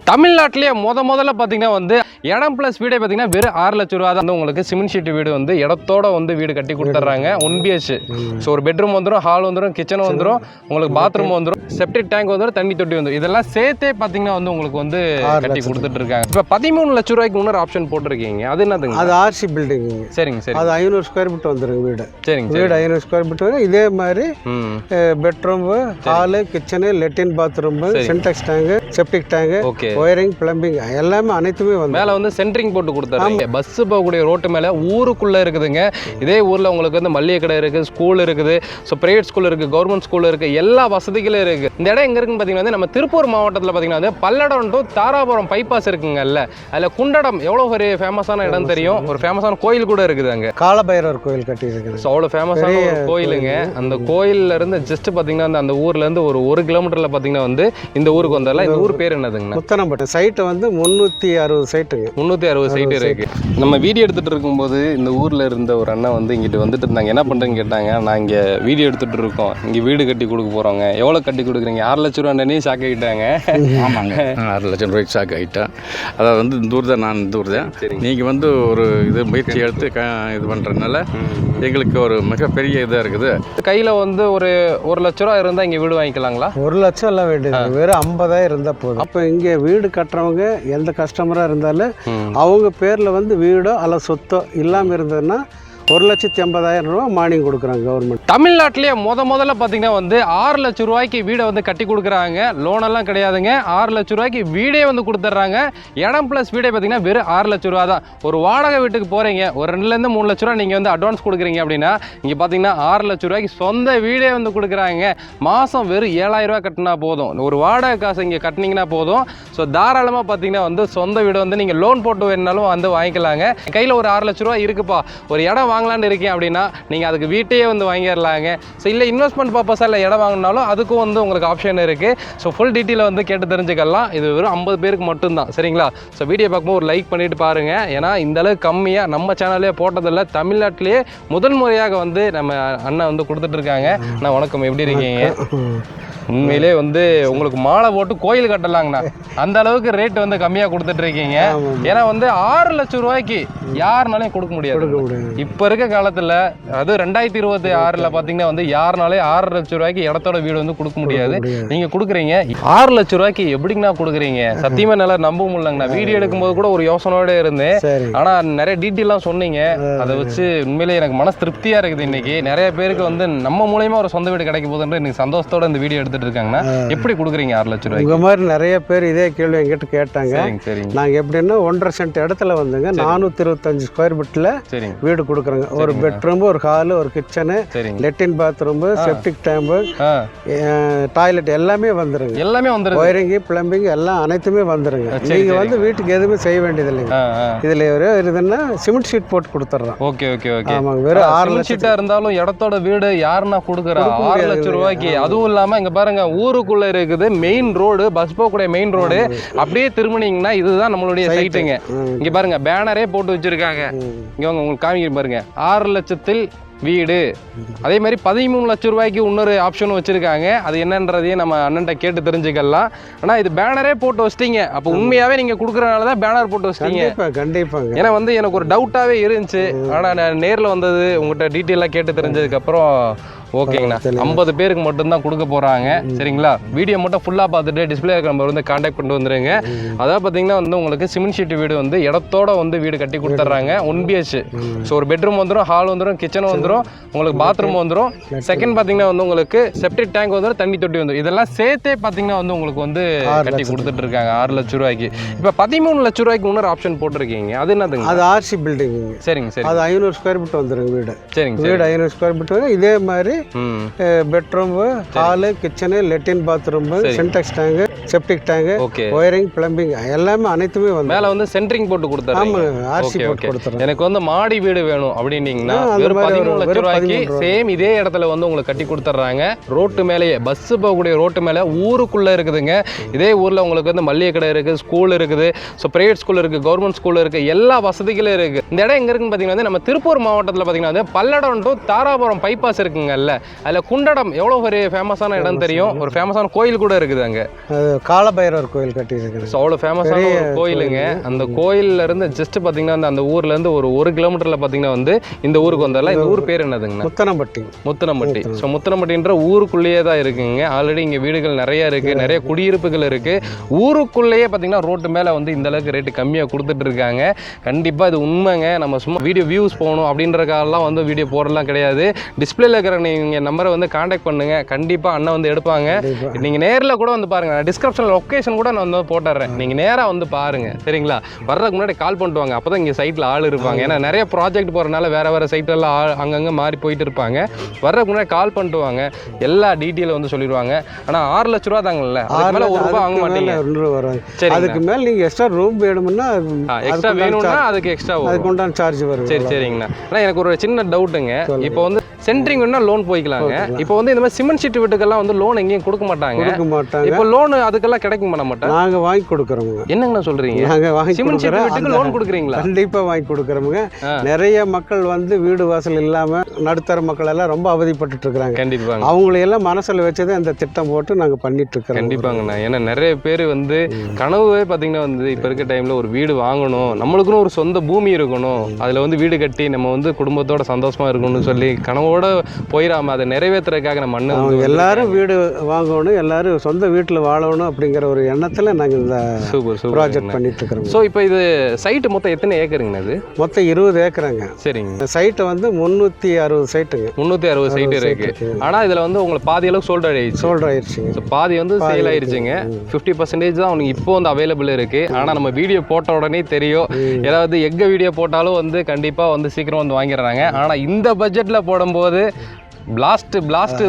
தமிழ்நாட்டிலேயே முதல்ல பார்த்தீங்கன்னா வந்து இடம் ப்ளஸ் வீடே பார்த்தீங்கன்னா வெறும் 6 லட்ச ரூபா தான் உங்களுக்கு சிமெண்ட் ஷீட் வீடு வந்து இடத்தோட வந்து வீடு கட்டி கொடுத்துட்றாங்க 1 BH. ஸோ ஒரு பெட்ரூம் வந்துடும், ஹால் வந்துடும், கிச்சன் வந்துடும், உங்களுக்கு பாத்ரூம் வந்துடும், செப்டிக் டேங்க் வந்துடும், தண்ணி தொட்டி வந்துடும். இதெல்லாம் சேர்த்தே பார்த்தீங்கன்னா வந்து உங்களுக்கு வந்து கட்டி கொடுத்துட்டு இருக்காங்க. இப்போ 13 லட்ச ரூபாய்க்கு இன்னொரு ஆப்ஷன் போட்டிருக்கீங்க, அது என்னதுங்க? அது ஆர்சி பில்டிங். சரிங்க சரி. அது 500 ஸ்கொயர் ஃபீட் வந்துருங்க வீடு. சரிங்க வீடு 500 ஸ்கொயர் ஃபீட் வரும். இதே மாதிரி bedroom, hall, kitchen, latrine, bathroom, Sintex tank, septic tank, wiring, plumbing எல்லாமே அனைத்துமே வந்து மேலே வந்து சென்ட்ரிங் போட்டு கொடுத்தாங்க. பஸ் போகக்கூடிய ரோட்டு மேலே ஊருக்குள்ளே இருக்குதுங்க. இதே ஊரில் உங்களுக்கு வந்து மல்லிகை கடை இருக்குது, ஸ்கூல் இருக்குது, ஸோ பிரைவேட் ஸ்கூல் இருக்குது, கவர்மெண்ட் ஸ்கூல் இருக்குது, எல்லா வசதிகளும் இருக்குது. இந்த இடம் எங்கே இருக்குன்னு பார்த்தீங்கன்னா நம்ம திருப்பூர் மாவட்டத்தில் பார்த்தீங்கன்னா வந்து பல்லடம் டு தாராபுரம் பைபாஸ் இருக்குங்கல்ல, அதில் குண்டடம் எவ்வளோ ஒரு ஃபேமஸான இடம் தெரியும். ஒரு ஃபேமஸான கோயில் கூட இருக்குது அங்கே, காலபைரவர் கோயில் கட்டி இருக்குது. ஸோ அவ்வளோ ஃபேமஸான ஒரு கோயிலுங்க. அந்த கோயில்ல இருந்து ஜஸ்ட் பார்த்தீங்கன்னா அந்த ஊர்லேருந்து ஒரு 1 கிலோமீட்டரில் பார்த்தீங்கன்னா வந்து இந்த ஊருக்கு வந்தால இந்த ஊர் பேர் என்னதுங்கண்ணா? முத்தனம்பட்டு. சைட்டு வந்து 360 சைட்டுங்க. 360 சைட்டு இருக்கு. நம்ம வீடியோ எடுத்துட்டு இருக்கும்போது இந்த ஊர்ல இருந்த ஒரு அண்ணன் வந்து இங்கிட்டு வந்துட்டு இருந்தாங்க. என்ன பண்றேன்னு கேட்டாங்க. நான் இங்க வீடியோ எடுத்துட்டு இருக்கோம், இங்க வீடு கட்டி கொடுக்க போறோங்க, எவ்வளவு கட்டி கொடுக்குறீங்க? 6 லட்ச ரூபாய் ஷாக் ஆகிட்டாங்க. ஆமாங்க, 6 லட்சம் ரூபாய்க்கு ஷாக் ஆகிட்டேன். அதாவது வந்து இந்த ஊர் தான், நான் இந்த ஊர் தான். நீங்கள் வந்து ஒரு இது முயற்சி எடுத்து இது பண்ணுறதுனால எங்களுக்கு ஒரு மிகப்பெரிய இதாக இருக்குது. கையில் வந்து ஒரு 1 லட்ச ரூபா இருந்தால் இங்கே வீடு வாங்கிக்கலாங்களா? 1 லட்சம் எல்லாம் வேண்டியது, வெறும் 50,000 இருந்தால் போதும். அப்போ இங்கே வீடு கட்டுறவங்க எந்த கஸ்டமராக இருந்தாலும் அவங்க பேரில் வந்து வீடோ அல்ல சொத்தோ இல்லாமல் இருந்ததுன்னா 1,80,000 ரூபா மானியம் கொடுக்குறாங்க கவர்மெண்ட். தமிழ்நாட்டிலேயே முதல்ல பார்த்தீங்கன்னா வந்து 6 லட்ச ரூபாய்க்கு வீடை வந்து கட்டி கொடுக்குறாங்க. லோனெல்லாம் கிடையாதுங்க. 6 லட்ச ரூபாய்க்கு வீடே வந்து கொடுத்துட்றாங்க. இடம் ப்ளஸ் வீடே பார்த்தீங்கன்னா வெறும் 6 லட்ச ரூபா தான். ஒரு வாடகை வீட்டுக்கு போகிறீங்க, ஒரு 2லேருந்து 3 லட்ச ரூபா நீங்கள் வந்து அட்வான்ஸ் கொடுக்குறீங்க அப்படின்னா இங்கே பார்த்தீங்கன்னா 6 லட்ச ரூபாய்க்கு சொந்த வீடே வந்து கொடுக்குறாங்க. மாதம் வெறும் 7,000 ரூபா கட்டினா போதும். ஒரு வாடகை காசு இங்கே கட்டினீங்கன்னா போதும். ஸோ தாராளமாக பார்த்தீங்கன்னா வந்து சொந்த வீடு வந்து நீங்கள் லோன் போட்டு வேணுனாலும் வந்து வாங்கிக்கலாங்க. கையில் ஒரு 6 லட்ச ரூபா இருக்குப்பா, ஒரு இடம் வாங்கலான்னு இருக்கேன் அப்படின்னா நீங்கள் அதுக்கு வீட்டையே வந்து வாங்கிடலாங்க. ஸோ இல்லை இன்வெஸ்ட்மெண்ட் பர்பஸாக இல்லை இடம் வாங்கினாலும் அதுக்கும் வந்து உங்களுக்கு ஆப்ஷன் இருக்குது. ஸோ ஃபுல் டீட்டெயிலை வந்து கேட்டு தெரிஞ்சுக்கலாம். இது வெறும் 50 பேருக்கு மட்டும்தான், சரிங்களா? ஸோ வீடியோ பார்க்கும்போது ஒரு லைக் பண்ணிட்டு பாருங்கள். ஏன்னா இந்த அளவுக்கு கம்மியாக நம்ம சேனல்லே போட்டதில்லை. தமிழ்நாட்டிலேயே முதல் முறையாக வந்து நம்ம அண்ணன் வந்து கொடுத்துட்டு இருக்காங்க. அண்ணா வணக்கம், எப்படி இருக்கீங்க? உண்மையிலே வந்து உங்களுக்கு மாலை போட்டு கோயில் கட்டலாங்கண்ணா, அந்த அளவுக்கு ரேட் வந்து கம்மியாக கொடுத்துட்டு இருக்கீங்க. ஏன்னா வந்து 6 லட்சம் ரூபாய்க்கு யாருனாலையும் கொடுக்க முடியாது இப்போ இருக்க காலத்தில். அது 2026 பார்த்தீங்கன்னா வந்து யாருனாலே 6 லட்சம் ரூபாய்க்கு இடத்தோட வீடு வந்து கொடுக்க முடியாது. நீங்கள் கொடுக்குறீங்க 6 லட்சம் ரூபாய்க்கு எப்படிங்கண்ணா கொடுக்குறீங்க? சத்தியமாக நல்லா நம்ப முடியலங்கண்ணா. வீடியோ எடுக்கும்போது கூட ஒரு யோசனையோட இருந்தேன், ஆனால் நிறைய டீட்டெயிலாம் சொன்னீங்க. அதை வச்சு உண்மையிலே எனக்கு மனசு திருப்தியாக இருக்குது. இன்னைக்கு நிறைய பேருக்கு வந்து நம்ம மூலயமா ஒரு சொந்த வீடு கிடைக்க போகுதுன்ற இன்னைக்கு சந்தோஷத்தோட இந்த வீடியோ இருக்காங்கன்னா எப்படி கொடுக்குறீங்க 6 லட்சம் ரூபாய்? உங்க மாதிரி நிறைய பேர் இதே கேள்வி எங்கிட்ட கேட்டாங்க. நாங்க எப்படின்னா 1.5 சென்ட் இடத்துல வந்துங்க 425 ஸ்கொயர் ஃபீட்ல வீடு கொடுக்குறோங்க. ஒரு பெட்ரூம், ஒரு ஹால், ஒரு kitchen, latrine, bathroom, septic tank, toilet எல்லாமே வந்துருங்க. எல்லாமே வந்துருங்க. ஒயரிங், பிளம்பிங் எல்லாம் அனைத்துமே வந்துருங்க. நீங்க வந்து வீட்டுக்கு எதுவுமே செய்ய வேண்டியது இல்லைங்க. இதுல ஒரு இதுன்னா சிமெண்ட் ஷீட் போட்டு கொடுத்துறோம். Okay okay okay. ஆமாங்க, வெறும் 6 லட்சம் ஷீட்டா இருந்தாலும் இடத்தோட வீடு யாருன்னா கொடுக்குறா 6 லட்சம் ரூபாய்க்கு? அதுவும் இல்லாம இங்க பாருங்க, ஊருக்குள்ள இருக்குது மெயின் ரோடு, பஸ் போகக்கூடிய மெயின் ரோடு. அப்படியே திரும்பினீங்கன்னா இதுதான் நம்மளுடைய சைட்டுங்க. இங்க பாருங்க பேனரே போட்டு வச்சிருக்காங்க. இங்க உங்களுக்கு காமிக்க பாருங்க, 6 லட்சத்தில் வீடு. அதே மாதிரி 13 லட்சம் ரூபாய்க்கு இன்னொரு ஆப்ஷன் வச்சிருக்காங்க. அது என்னன்றதையும் நம்ம அண்ணன்ட்ட கேட்டு தெரிஞ்சுக்கலாம். ஆனால் இது பேனரே போட்டு வச்சிட்டீங்க, அப்போ உண்மையாவே நீங்க கொடுக்குறதுனால தான் பேனர் போட்டு வச்சிட்டீங்க. கண்டிப்பாங்க. ஏன்னா வந்து எனக்கு ஒரு டவுட்டாவே இருந்துச்சு. ஆனா நான் நேரில் வந்தது உங்கள்கிட்ட டீட்டெயிலாக கேட்டு தெரிஞ்சதுக்கு அப்புறம் ஓகேங்கண்ணா, 50 பேருக்கு மட்டும்தான் கொடுக்க போறாங்க, சரிங்களா? வீடியோ மட்டும் ஃபுல்லாக பார்த்துட்டு டிஸ்பிளே இருக்கிற நம்பர் வந்து கான்டாக்ட் பண்ணிட்டு வந்துருங்க. அதாவது பார்த்தீங்கன்னா வந்து உங்களுக்கு சிமெண்ட் ஷீட் வீடு வந்து இடத்தோட வந்து வீடு கட்டி கொடுத்துட்றாங்க. 1 BH. ஸோ ஒரு பெட்ரூம் வந்துடும், ஹால் வந்துடும், கிச்சன் வந்துடும், உங்களுக்கு பாத்ரூம் வந்துடும். செகண்ட் பார்த்தீங்கன்னா வந்து உங்களுக்கு செப்டிக் டேங்க் வந்துடும், தண்ணி தொட்டி வந்துடும். இதெல்லாம் சேர்த்தே பார்த்தீங்கன்னா வந்து உங்களுக்கு வந்து கட்டி கொடுத்துட்டு இருக்காங்க 6 லட்சம் ரூபாய்க்கு. இப்போ 13 லட்சம் ரூபாய்க்கு இன்னொரு ஆப்ஷன் போட்டிருக்கீங்க, அது என்னதுங்க? அது ஆர்சி பில்டிங். சரிங்க சரி. அது 500 ஸ்கொயர் ஃபீட் வந்துருங்க வீடு. சரிங்க, வீடு 500 ஸ்கொயர் ஃபீட் வரும். இதே மாதிரி bedroom, hall, kitchen, latrine, bathroom, Sintex tank, septic tank, wiring, plumbing எல்லாமே அனைத்துமே வந்து மேல வந்து சென்ட்ரிங் போட்டு கொடுத்தாங்க. ஆர்சி போட்டு கொடுத்தாங்க. எனக்கு வந்து மாடி வீடு வேணும் அப்படின்னீங்கன்னா வெறும் 13 லட்சம் ரூபாய்க்கு சேம் இதே இடத்துல வந்து உங்களுக்கு கட்டி கொடுத்துட்றாங்க. ரோட்டு மேலேயே, பஸ் போகக்கூடிய ரோட்டு மேலே ஊருக்குள்ள இருக்குதுங்க. இதே ஊர்ல உங்களுக்கு வந்து மல்லிகை கடை இருக்கு, ஸ்கூல் இருக்குது, ஸோ பிரைவேட் ஸ்கூல் இருக்கு, கவர்மெண்ட் ஸ்கூல் இருக்கு, எல்லா வசதிகளும் இருக்கு. இந்த இடம் எங்க இருக்குன்னு பார்த்தீங்கன்னா நம்ம திருப்பூர் மாவட்டத்தில் பார்த்தீங்கன்னா பல்லடம் டு தாராபுரம் பைபாஸ் இருக்குங்கல்ல, இருக்குல்ல, அதில் குண்டடம் எவ்வளோ ஒரு ஃபேமஸான இடம் தெரியும், ஒரு ஃபேமஸான கோயில் கூட இருக்குது அங்கே. அது காலபைரவர் கோயில் கட்டியிருக்குது. ஸோ அவ்வளோ ஃபேமஸான ஒரு கோயிலுங்க. அந்த கோயிலேருந்து ஜஸ்ட் பார்த்தீங்கன்னா அந்த ஊர்லேருந்து ஒரு 1 கிலோமீட்டரில் பார்த்தீங்கன்னா வந்து இந்த ஊருக்கு வந்தால இந்த ஊர் பேர் என்னதுங்கண்ணா? முத்தனம்பட்டி. முத்தனம்பட்டி. ஸோ முத்தனம்பட்டின்ற ஊருக்குள்ளேயே தான் இருக்குங்க. ஆல்ரெடி இங்கே வீடுகள் நிறைய இருக்குது, நிறைய குடியிருப்புகள் இருக்குது. ஊருக்குள்ளேயே பார்த்தீங்கன்னா ரோட்டு மேலே வந்து இந்த அளவுக்கு ரேட்டு கம்மியாக கொடுத்துட்டு இருக்காங்க. கண்டிப்பாக இது உண்மைங்க. நம்ம சும்மா வீடியோ வியூஸ் போகணும் அப்படின்றக்காகலாம் வந்து வீடியோ போடலாம் கிடையாது. டிஸ்பிளேல இருக்கிற நீங்கள் நம்பரை வந்து காண்டாக்ட் பண்ணுங்கள், கண்டிப்பாக அண்ணன் வந்து எடுப்பாங்க. நீங்கள் நேரில் கூட வந்து பாருங்கள், நான் டிஸ்கிரிப்ஷனில் லொக்கேஷன் கூட நான் வந்து போட்டுறேன், நீங்கள் நேராக வந்து பாருங்கள் சரிங்களா. வர்றதுக்கு முன்னாடி கால் பண்ணிட்டு வாங்க, அப்போ தான் இங்கே சைட்டில் ஆள் இருப்பாங்க. ஏன்னா நிறைய ப்ராஜெக்ட் போகிறனால வேறு சைட்டெல்லாம் அங்கங்கே மாறி போயிட்டு இருப்பாங்க. வர்றதுக்கு முன்னாடி கால் பண்ணிட்டு வாங்க, எல்லா டீட்டெயிலும் வந்து சொல்லிடுவாங்க. ஆனால் 6 லட்ச ரூபா தாங்கல்ல, அதுக்கு மேலே ₹1 வாங்க மாட்டீங்க. சரி, அதுக்கு மேலே நீங்கள் எக்ஸ்ட்ரா ரூம் வேணும்னா எக்ஸ்ட்ரா வேணும்னா அதுக்கு எக்ஸ்ட்ரா அதுக்கு உண்டான சார்ஜ் வரும். சரி சரிங்கண்ணா. ஆனால் எனக்கு ஒரு சின்ன டவுட்டுங்க, இப்போ வந்து சென்ட்ரிங் வேணா லோன் போய்க்கலாங்க. இப்போ வந்து இந்த மாதிரி சிமெண்ட் ஷீட் வீட்டுக்கெல்லாம் வந்து லோன் எங்கேயும் கொடுக்க மாட்டாங்க. இப்போ லோன் அதுக்கெல்லாம் கிடைக்கும் பண்ண மாட்டேன். நாங்கள் வாங்கி கொடுக்குறோம். என்னங்கண்ணா சொல்றீங்க? நாங்கள் வாங்கி சிமெண்ட் ஷீட் வீட்டுக்கு லோன் கொடுக்குறீங்களா? கண்டிப்பாக வாங்கி கொடுக்குறோமுங்க. நிறைய மக்கள் வந்து வீடு வாசல் இல்லாமல் நடுத்தர மக்கள் எல்லாம் ரொம்ப அவதிப்பட்டு இருக்கிறாங்க. கண்டிப்பாங்க. அவங்களையெல்லாம் மனசில் வச்சது அந்த திட்டம் போட்டு நாங்கள் பண்ணிட்டு இருக்கிறோம். கண்டிப்பாங்கண்ணா. ஏன்னா நிறைய பேர் வந்து கனவுவே பார்த்தீங்கன்னா வந்து இப்போ இருக்க டைமில் ஒரு வீடு வாங்கணும், நம்மளுக்குன்னு ஒரு சொந்த பூமி இருக்கணும், அதில் வந்து வீடு கட்டி நம்ம வந்து குடும்பத்தோட சந்தோஷமா இருக்கணும்னு சொல்லி கனவோட போயிடாம அதை நிறைவேற்றுறதுக்காக நம்ம அண்ணன் எல்லாரும் வீடு வாங்கணும், எல்லாரும் சொந்த வீட்டில் வாழணும் அப்படிங்கிற ஒரு எண்ணத்தில் நாங்கள் இந்த ப்ராஜெக்ட் பண்ணிட்டு இருக்கிறோம். ஸோ இப்போ இது சைட்டு மொத்தம் எத்தனை ஏக்கருங்கண்ணா? இது மொத்தம் 20 ஏக்கருங்க. சரிங்க. சைட்டு வந்து 360 சைட்டுங்க. 360 சைட்டு இருக்கு. ஆனால் இதில் வந்து உங்களுக்கு பாதி அளவுக்கு சோல்ட் ஆயிடுச்சுங்க. ஸோ பாதி வந்து சேல் ஆயிடுச்சுங்க. 50% தான் உங்களுக்கு இப்போ வந்து அவைலபிள் இருக்கு. ஆனால் நம்ம வீடியோ போட்ட உடனே தெரியும், ஏதாவது எங்க வீடியோ போட்டாலும் வந்து கண்டிப்பாக வந்து சீக்கிரம் வந்து வாங்கிடுறாங்க. ஆனால் இந்த பட்ஜெட்டில் போடும்போது பிளாஸ்ட்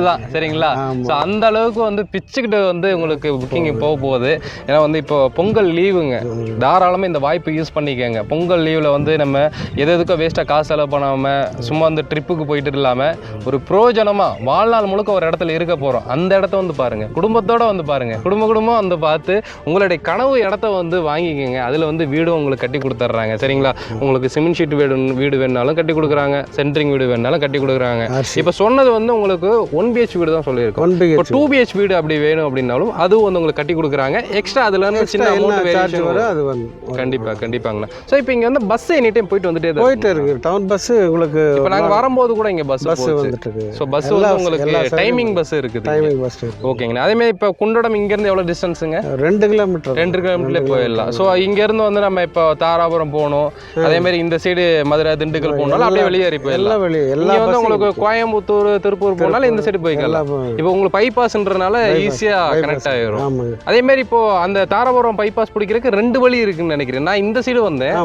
தான் சரிங்களா. ஸோ அந்த அளவுக்கு வந்து பிச்சுக்கிட்டு வந்து உங்களுக்கு புக்கிங் போக போகுது. ஏன்னா வந்து இப்போ பொங்கல் லீவுங்க, தாராளமாக இந்த வாய்ப்பு யூஸ் பண்ணிக்கோங்க. பொங்கல் லீவில் வந்து நம்ம எதுக்கோ வேஸ்ட்டாக காசு செலவு பண்ணாமல் சும்மா வந்து ட்ரிப்புக்கு போயிட்டு இல்லாமல் ஒரு பிரயோஜனமாக வாழ்நாள் முழுக்க ஒரு இடத்துல இருக்க போகிறோம். அந்த இடத்த வந்து பாருங்கள், குடும்பத்தோடு வந்து பாருங்கள், குடும்பம் வந்து பார்த்து உங்களுடைய கனவு இடத்த வந்து வாங்கிக்கோங்க. அதில் வந்து வீடும் உங்களுக்கு கட்டி கொடுத்துட்றாங்க சரிங்களா. உங்களுக்கு சிமெண்ட் ஷீட் வீடு வேணாலும் கட்டி கொடுக்குறாங்க, சென்ட்ரிங் வீடு வேணாலும் கட்டி கொடுக்குறாங்க. இப்போ சொன்னது வந்து உங்களுக்கு 1 BH வீடு தான் சொல்லியிருக்கோம். 2 BH வீடு அப்படி வேணும் அப்படின்னாலும் அதுவும் வந்து உங்களுக்கு கட்டி கொடுக்குறாங்க. எக்ஸ்ட்ரா அதுல இருந்து சின்ன அமௌண்ட் வேரியேஷன் வரும். அது வந்து கண்டிப்பாங்கண்ணா. ஸோ இப்போ இங்க வந்து பஸ் எனி டைம் போயிட்டு இருக்கு. டவுன் பஸ் உங்களுக்கு இப்போ நாங்கள் வரும்போது கூட இங்கே பஸ் வந்துட்டு இருக்கு. ஸோ பஸ் வந்து உங்களுக்கு டைமிங் பஸ் இருக்குது. டைமிங் பஸ் ஓகேங்கண்ணா. அதே மாதிரி இப்போ குண்டடம் இங்கேருந்து எவ்வளோ டிஸ்டன்ஸுங்க? 2 கிலோமீட்டர்ல போயிடலாம். ஸோ இங்கேருந்து வந்து நம்ம இப்போ தாராபுரம் போகணும், அதே மாதிரி இந்த சைடு மதுரை திண்டுக்கல் போகணும்னாலும் அப்படியே வெளியேறி போயிடலாம். இங்கே வந்து உங்களுக்கு கோயம்புத்தூர் திருப்பூர் போனாலும் இந்த சைடு போய்க்கலாம். இப்போ உங்களுக்கு பைபாஸ்ன்றனால ஈஸியா கனெக்ட் ஆயிரும். அதே மாதிரி இப்போ அந்த தாராபுரம் பைபாஸ் பிடிக்கிறதுக்கு 2 வழி இருக்குன்னு நினைக்கிறேன். நான் இந்த சைடு வந்தேன்,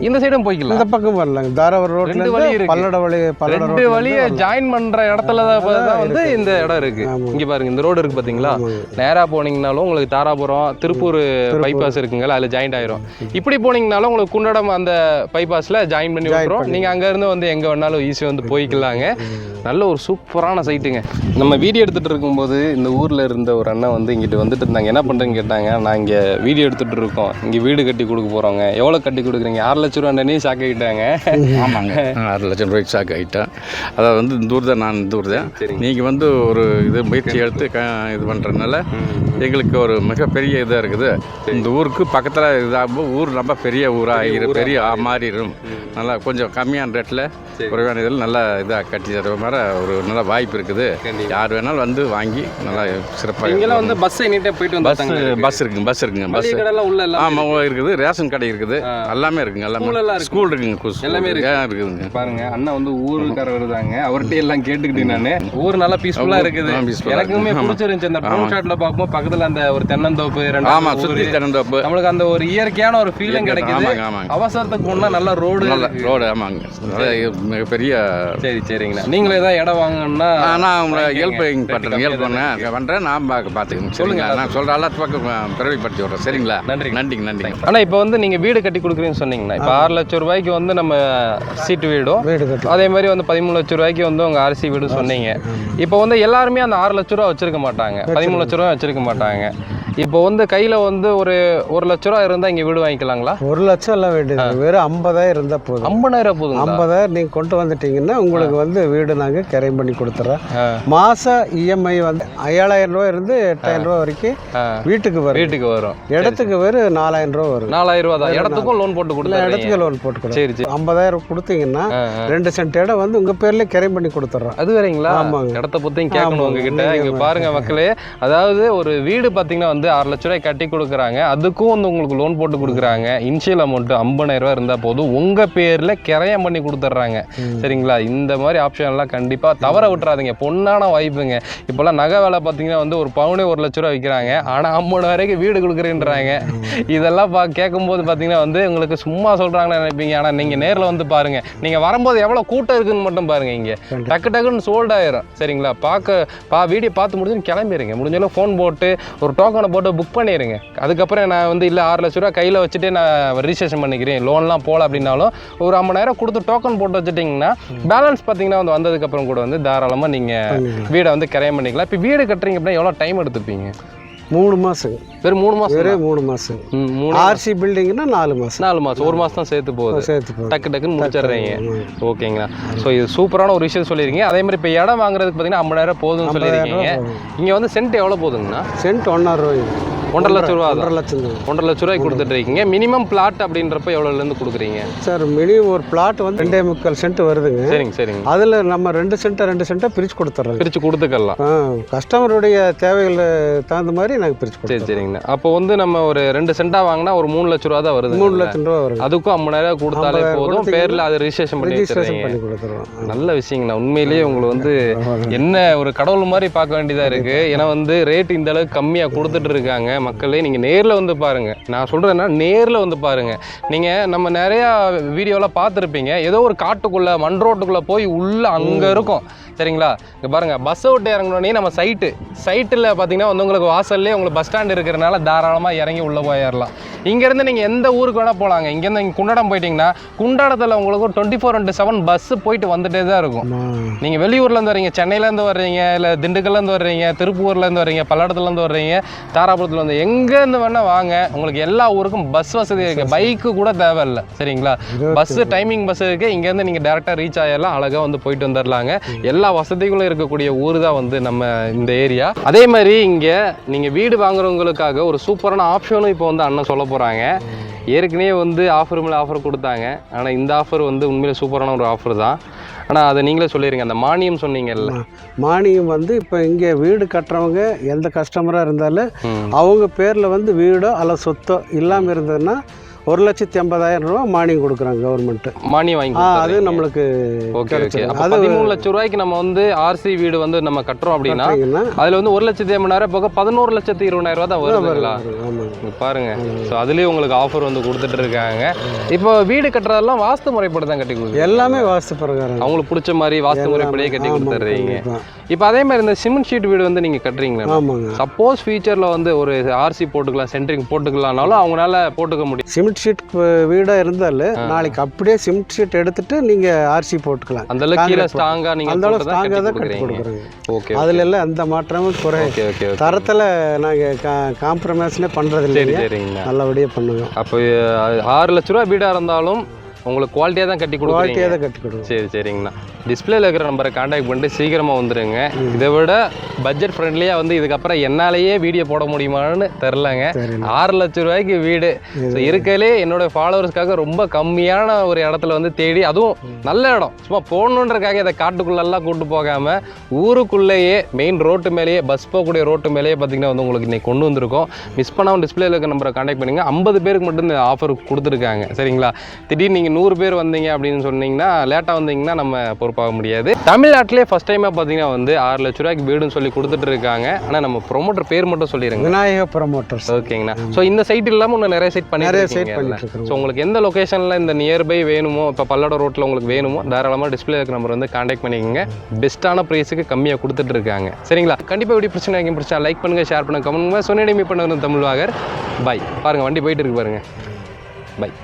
இந்த சைடும் போய்க்கலாம். இந்த பக்கம் வரலாம். தாராபுரம் ரோட்ல 2 வழி இருக்கு. பல்லட வழி 2 வழியை ஜாயின் பண்ற இடத்துல தான் வந்து இந்த இடம் இருக்கு. இங்க பாருங்க, இந்த ரோடு இருக்கு பாத்தீங்களா. நேரா போனீங்கனாலும் உங்களுக்கு தாராபுரம் திருப்பூர் பைபாஸ் இருக்குங்களா, அதுல ஜாயின் ஆயிரும். இப்படி போனீங்கனாலும் உங்களுக்கு குண்டடம் அந்த பைபாஸ்ல ஜாயின் பண்ணி விட்டுரும். நீங்க அங்க இருந்து வந்து எங்க வேணாலும் ஈஸியா வந்து போய்க்கலாங்க. நல்ல ஒரு சூப்பரான சைட்டுங்க. நம்ம வீடியோ எடுத்துகிட்டு இருக்கும்போது இந்த ஊரில் இருந்த ஒரு அண்ணன் வந்து இங்கிட்டு வந்துட்டு இருந்தாங்க. என்ன பண்ணுறேன்னு கேட்டாங்க. நான் இங்கே வீடியோ எடுத்துகிட்டு இருக்கோம், இங்கே வீடு கட்டி கொடுக்க போகிறோங்க, எவ்வளோ கட்டி கொடுக்குறீங்க? 6 லட்ச ரூபான்னு ஷாக் ஆகிட்டாங்க. ஆமாங்க, 6 லட்சம் ரூபாய்க்கு ஷாக் ஆகிட்டேன். அதாவது வந்து இந்த ஊர் தான், நான் இந்த ஊர் தான். நீங்கள் வந்து ஒரு இது முயற்சி எடுத்து இது பண்ணுறதுனால எங்களுக்கு ஒரு மிகப்பெரிய இதாக இருக்குது. இந்த ஊருக்கு பக்கத்தில் இதாகும்போது ஊர் ரொம்ப பெரிய ஊராக பெரிய மாறிடும். நல்லா கொஞ்சம் கம்மியான ரேட்டில் குறைவான இதில் நல்லா இதாக கட்டி தர மாதிரி ஒரு நல்ல வாய்ப்பு இருக்குது. யார் வேணாலும் வந்து வாங்கி நல்லா சிறப்பாக. இங்கெல்லாம் வந்து பஸ் எண்ணிட்டே போயிட்டு வந்து பஸ் இருக்குங்க. பஸ் ஆமாம் இருக்குது, ரேஷன் கடை இருக்குது, எல்லாமே இருக்குங்க. எல்லாமே ஸ்கூல் இருக்குங்க, எல்லாமே இருக்குதுங்க. பாருங்க, அண்ணன் வந்து ஊருக்காரர் தாங்க, அவர்கிட்ட எல்லாம் கேட்டுக்கிட்டு நான் ஊர் நல்லா பீஸ்ஃபுல்லாக இருக்குது. எனக்குமே பிடிச்சிருந்துச்சு. அந்த டவுன் ஷாட்ல பார்க்கும்போது பக்கத்தில் அந்த ஒரு தென்னந்தோப்பு, ஆமாம் சுற்றி தென்னந்தோப்பு, நம்மளுக்கு அந்த ஒரு இயற்கையான ஒரு ஃபீலிங் கிடைக்குது. அவசரத்துக்கு ஒன்றா நல்ல ரோடு. ஆமாங்க, மிகப்பெரிய. சரிங்கண்ணா. நீங்களும் ஏதாவது இடம் வாங்கணும்னா நான் உங்களை ஹெல்ப் பண்ணுறேன். நான் பார்த்துக்கணும். சொல்லுங்க, நான் சொல்கிற எல்லாத்து பக்கம் பிறவிப்படுத்தி விட்றேன். சரிங்களா? நன்றிங்க. ஆனால் இப்போ வந்து நீங்கள் வீடு கட்டி கொடுக்குறீங்கன்னு சொன்னீங்கன்னா, இப்போ 6 லட்சம் ரூபாய்க்கு வந்து நம்ம சீட்டு வீடும், அதே மாதிரி வந்து 13 லட்சம் ரூபாய்க்கு வந்து உங்கள் அரிசி வீடும் சொன்னீங்க. இப்போ வந்து எல்லாருமே அந்த 6 லட்ச ரூபா வச்சிருக்க மாட்டாங்க, 13 லட்ச ரூபா வச்சிருக்க மாட்டாங்க. இப்போ வந்து கையில் வந்து ஒரு 1 லட்ச ரூபா இருந்தால் இங்கே வீடு வாங்கிக்கலாங்களா? 1 லட்சம் எல்லாம் வேண்டியது, வெறும் 50,000 இருந்தால் போதும். 50,000 போதும். 50,000 நீங்கள் கொண்டு வந்துட்டீங்கன்னா உங்களுக்கு வந்து வீடு நாங்கள் கிரையம் பண்ணி கொடுத்துட்றோம். மாதம் இஎம்ஐ வந்து 7,000 ரூபா இருந்து 8,000 ரூபா வரைக்கும் வீட்டுக்கு வரும். இடத்துக்கு வெறும் 4,000 ரூபா வரும். 4,000 ரூபா தான். இடத்துக்கும் லோன் போட்டு கொடுத்தா? இடத்துக்கு லோன் போட்டு கொடுத்தோம். சரி. 50,000 கொடுத்தீங்கன்னா 2 சென்ட் இடம் வந்து உங்கள் பேர்லேயே கிரையம் பண்ணி கொடுத்துட்றோம். அது வேறீங்களா? ஆமாங்க. இடத்த பற்றியும் கேட்கணும் உங்ககிட்ட. இங்கே பாருங்க மக்களே, அதாவது ஒரு வீடு பார்த்தீங்கன்னா வந்து 6 லட்ச ரூபாய் கட்டி கொடுக்குறாங்க. அதுக்கும் வந்து உங்களுக்கு லோன் போட்டு கொடுக்குறாங்க. இனிஷியல் அமௌண்ட் 50,000 ரூபா இருந்தால் போதும், உங்கள் பேரில் கிரையம் பண்ணி கொடுத்துட்றாங்க. சரிங்களா? இந்த மாதிரி ஆப்ஷன்லாம் கண்டிப்பாக தவற விட்டுறாதீங்க. பொண்ணான வாய்ப்புங்க. இப்போல்லாம் நகை வேலை பார்த்தீங்கன்னா வந்து ஒரு பவுனே 1 லட்ச ரூபா விற்கிறாங்க. ஆனால் 50 வரைக்கும் வீடு கொடுக்குறேன்றாங்க. இதெல்லாம் கேட்கும்போது பார்த்தீங்கன்னா வந்து உங்களுக்கு சும்மா சொல்கிறாங்கன்னு நினைப்பீங்க. ஆனால் நீங்கள் நேரில் வந்து பாருங்கள். நீங்கள் வரும்போது எவ்வளோ கூட்டம் இருக்குதுன்னு மட்டும் பாருங்கள். இங்கே டக்குன்னு சோல்ட் ஆயிரும். சரிங்களா? வீடியோ பார்த்து முடிஞ்சுன்னு கிளம்பிடுங்க. முடிஞ்சாலும் ஃபோன் போட்டு ஒரு டோக்கனை போட்டு புக் பண்ணிடுங்க. அதுக்கப்புறம் நான் வந்து இல்லை 6 லட்ச ரூபா கையில் வச்சுட்டு நான் ரிஜிஸ்ட்ரேஷன் பண்ணிக்கிறேன், லோன்லாம் போகல அப்படின்னாலும் ஒரு 50,000 கொடுத்து டோக்கன் போட்டு வச்சுட்டிங்கன்னா பேலன்ஸ் பார்த்தீங்கன்னா வந்து வந்ததுக்கப்புறம் கூட வந்து தாராளமாக நீங்கள் வீடை வந்து கிரையம் பண்ணிக்கலாம். இப்போ வீடு கட்டுறீங்க அப்படின்னா எவ்வளோ டைம் எடுத்துப்பீங்க? 3 மாதம். வெறும் 3 மாதம்? வெறும் 3 மாதம். ஆர்சி பில்டிங்னா 4 மாதம். 4 மாதம். 1 மாதம் தான் சேர்த்து போகுது. டக்குன்னு முடிச்சிடுறீங்க. ஓகேங்களா? ஸோ இது சூப்பரான ஒரு விஷயம் சொல்லியிருக்கீங்க. அதே மாதிரி இப்போ இடம் வாங்குறதுக்கு பார்த்தீங்கன்னா 50,000 போதும்னு சொல்லியிருக்கீங்க. இங்கே வந்து சென்ட் எவ்வளோ போதுங்கண்ணா? சென்ட் 1.5 ரூபாய். 1.5 லட்ச ரூபா. 1.5 லட்சம். 1.5 லட்ச ரூபாய்க்கு கொடுத்துட்டு இருக்கீங்க. மினிமம் பிளாட் அப்படின்றப்ப எவ்வளோலேருந்து கொடுக்குறீங்க சார்? மினிமம் ஒரு பிளாட் வந்து 2.25 சென்ட் வருதுங்க. சரிங்க. அதில் நம்ம 2 சென்ட்டாக பிரித்து கொடுத்துட்றோம். பிரித்து கொடுத்துக்கலாம். கஸ்டமருடைய தேவைகள் தகுந்த மாதிரி நாங்கள் பிரித்து கொடுத்துருவோம். சரிங்கண்ணா. அப்போ வந்து நம்ம ஒரு 2 சென்ட்டாக வாங்கினா ஒரு 3 லட்ச ரூபா தான் வருது. 3 லட்சம் ரூபா வருது. அதுக்கும் 50,000 கொடுத்தாலே போதும், பேரில் அது ரிஜிஸ்ட்ரேஷன் பண்ணி கொடுத்துருவோம். நல்ல விஷயங்கண்ணா. உண்மையிலேயே உங்களுக்கு வந்து என்ன ஒரு கடவுள் மாதிரி பார்க்க வேண்டியதாக இருக்குது. ஏன்னா வந்து ரேட் இந்த அளவுக்கு கம்மியாக கொடுத்துட்டு இருக்காங்க. மக்களே நீங்கள் நேரில் வந்து பாருங்கள். நான் சொல்கிறேன்னா நேரில் வந்து பாருங்கள். நீங்கள் நம்ம நிறையா வீடியோலாம் பார்த்துருப்பீங்க. ஏதோ ஒரு காட்டுக்குள்ளே மண் ரோட்டுக்குள்ளே போய் உள்ளே அங்கே இருக்கும். சரிங்களா? இங்கே பாருங்கள், பஸ்ஸை விட்டு இறங்கினோடனே நம்ம சைட்டில் பார்த்தீங்கன்னா வந்து உங்களுக்கு வாசல்லே உங்களுக்கு பஸ் ஸ்டாண்ட் இருக்கிறனால தாராளமாக இறங்கி உள்ளே போயிடலாம். இங்கேருந்து நீங்கள் எந்த ஊருக்கு வேணால் போகலாங்க. இங்கேருந்து நீங்கள் குண்டாடம் போயிட்டீங்கன்னா குண்டாடத்தில் உங்களுக்கு 24/7 பஸ்ஸு போயிட்டு வந்துட்டே தான் இருக்கும். நீங்கள் வெளியூர்லேருந்து வர்றீங்க, சென்னையிலேருந்து வர்றீங்க, இல்லை திண்டுக்கல்லேருந்து வர்றீங்க, திருப்பூர்லேருந்து வர்றீங்க, பல்லடத்துலேருந்து வர்றீங்க, தாராபுரத்தில் வந்து எங்கேருந்து வேணால் வாங்க. உங்களுக்கு எல்லா ஊருக்கும் பஸ் வசதி இருக்குது. பைக்கு கூட தேவையில்லை. சரிங்களா? பஸ்ஸு டைமிங் பஸ் இருக்குது. இங்கேருந்து நீங்கள் டேரெக்டாக ரீச் ஆகிடலாம். அழகாக வந்து போயிட்டு வந்துடலாங்க. எல்லா வசதிகளும் இருக்கக்கூடிய ஊர் தான் வந்து நம்ம இந்த ஏரியா. அதே மாதிரி இங்கே நீங்கள் வீடு வாங்குறவங்களுக்காக ஒரு சூப்பரான ஆப்ஷனும் இப்போ வந்து அண்ணன் சொல்ல போகிறாங்க. ஏற்கனவே வந்து ஆஃபர் மேலே ஆஃபர் கொடுத்தாங்க. ஆனால் இந்த ஆஃபர் வந்து உண்மையிலே சூப்பரான ஒரு ஆஃபர் தான். ஆனால் அதை நீங்களே சொல்லிடுங்க. அந்த மானியம் சொன்னீங்கல்ல, மானியம் வந்து இப்போ இங்கே வீடு கட்டுறவங்க எந்த கஸ்டமராக இருந்தாலும் அவங்க பேரில் வந்து வீடோ அல்ல சொத்தோ இல்லாமல் இருந்ததுன்னா 1,80,000 ரூபா மானியம் கொடுக்குறாங்க கவர்மெண்ட். மானியம் வாங்கி அது நம்மளுக்கு ஓகே. அது 13 லட்சம் ரூபாய்க்கு நம்ம வந்து ஆர்சி வீடு வந்து நம்ம கட்டுறோம் அப்படின்னா அதில் வந்து 1,80,000 போக 11,20,000 ரூபா தான் வருதுங்களா? பாருங்க. ஸோ அதுலேயும் உங்களுக்கு ஆஃபர் வந்து கொடுத்துட்டு இருக்காங்க. இப்போ வீடு கட்டுறதெல்லாம் வாஸ்து முறைப்படி தான் கட்டி கொடுக்குது. எல்லாமே வாஸ்து பிரகாரம் அவங்களுக்கு பிடிச்ச மாதிரி வாஸ்து முறைப்படியே கட்டி கொடுத்துட்றீங்க. இப்போ அதே மாதிரி இந்த சிமெண்ட் ஷீட் வீடு வந்து நீங்கள் கட்டுறீங்களா? ஆமாங்க. சப்போஸ் ஃபியூச்சரில் வந்து ஒரு ஆர்சி போட்டுக்கலாம், சென்ட்ரிங் போட்டுக்கலாம்னாலும் அவங்களால போட்டுக்க முடியும். சிமெண்ட் ஷீட் வீடாக இருந்தாலும் நாளைக்கு அப்படியே சிமெண்ட் ஷீட் எடுத்துட்டு நீங்கள் ஆர்சி போட்டுக்கலாம். அந்த அளவுக்கு கீழே ஸ்ட்ராங்காக நீங்கள் அந்த அளவுக்கு ஸ்ட்ராங்காக தான் கட்டி கொடுக்குறோங்க. ஓகே. அதில் எல்லாம் எந்த மாற்றமும் குறை தரத்தில் நாங்கள் காம்ப்ரமைஸ்னே பண்ணுறது இல்லை. சரிங்க. நல்லபடியாக பண்ணுவோம். அப்போ 6 லட்ச ரூபா வீடாக இருந்தாலும் உங்களுக்கு குவாலிட்டியாக தான் கட்டி கொடுக்குறீங்க. குவாலிட்டியாக தான் கட்டி கொடுக்கும். சரிங்கண்ணா. டிஸ்பிளேல இருக்கிற நம்பரை கான்டாக்ட் பண்ணிட்டு சீக்கிரமாக வந்துடுங்க. இதை விட பட்ஜெட் ஃப்ரெண்ட்லியாக வந்து இதுக்கப்புறம் என்னாலேயே வீடியோ போட முடியுமான்னு தெரிலங்க. 6 லட்ச ரூபாய்க்கு வீடு இருக்கையிலே என்னோடய ஃபாலோவர்ஸ்க்காக ரொம்ப கம்மியான ஒரு இடத்துல வந்து தேடி, அதுவும் நல்ல இடம், சும்மா போகணுன்றக்காக இதை காட்டுக்குள்ளெல்லாம் கூப்பிட்டு போகாமல் ஊருக்குள்ளேயே மெயின் ரோட்டு மேலேயே பஸ் போகக்கூடிய ரோட்டு மேலேயே பார்த்தீங்கன்னா வந்து உங்களுக்கு இன்னைக்கு கொண்டு வந்திருக்கோம். மிஸ் பண்ணாமல் டிஸ்பிளேல இருக்கிற நம்பரை கான்டாக்ட் பண்ணுங்க. 50 பேருக்கு மட்டும் இந்த ஆஃபர் கொடுத்துருக்காங்க. சரிங்களா? திடீர்னு நீங்கள் 100 பேர் வந்தீங்க அப்படின்னு சொன்னீங்கன்னா, லேட்டாக வந்தீங்கன்னா நம்ம பொறுப்பாக முடியாது. தமிழ்நாட்டிலே ஃபர்ஸ்ட் டைமாக பார்த்தீங்கன்னா வந்து 6 லட்ச ரூபாய்க்கு வீடுன்னு சொல்லி கொடுத்துட்டு இருக்காங்க. ஆனால் நம்ம ப்ரொமோட்டர் பேர் மட்டும் சொல்லிடுங்க. விநாயக ப்ரொமோட்டர்ஸ். ஓகேங்கண்ணா. ஸோ இந்த சைட் இல்லாமல் இன்னும் நிறைய சைட் பண்ணிருக்கீங்க. ஸோ உங்களுக்கு எந்த லொக்கேஷனில் இந்த நியர்பை வேணுமோ, இப்போ பல்லடம் ரோட்டில் உங்களுக்கு வேணுமோ, தாராளமாக டிஸ்பிளே இருக்கிற நம்பர் வந்து கான்டாக்ட் பண்ணிக்கோங்க. பெஸ்ட்டான ப்ரைஸுக்கு கம்மியாக கொடுத்துட்டு இருக்காங்க. சரிங்களா? கண்டிப்பாக வீடியோ பிரச்சனை லைக் பண்ணுங்கள், ஷேர் பண்ணுங்கள், கமெண்ட் பண்ணுங்கள். சொன்னேன் மீட் பண்ணுறது தமிழ்வாகர். பாய். பாருங்கள், வண்டி போயிட்டு இருக்கு பாருங்கள். பாய்.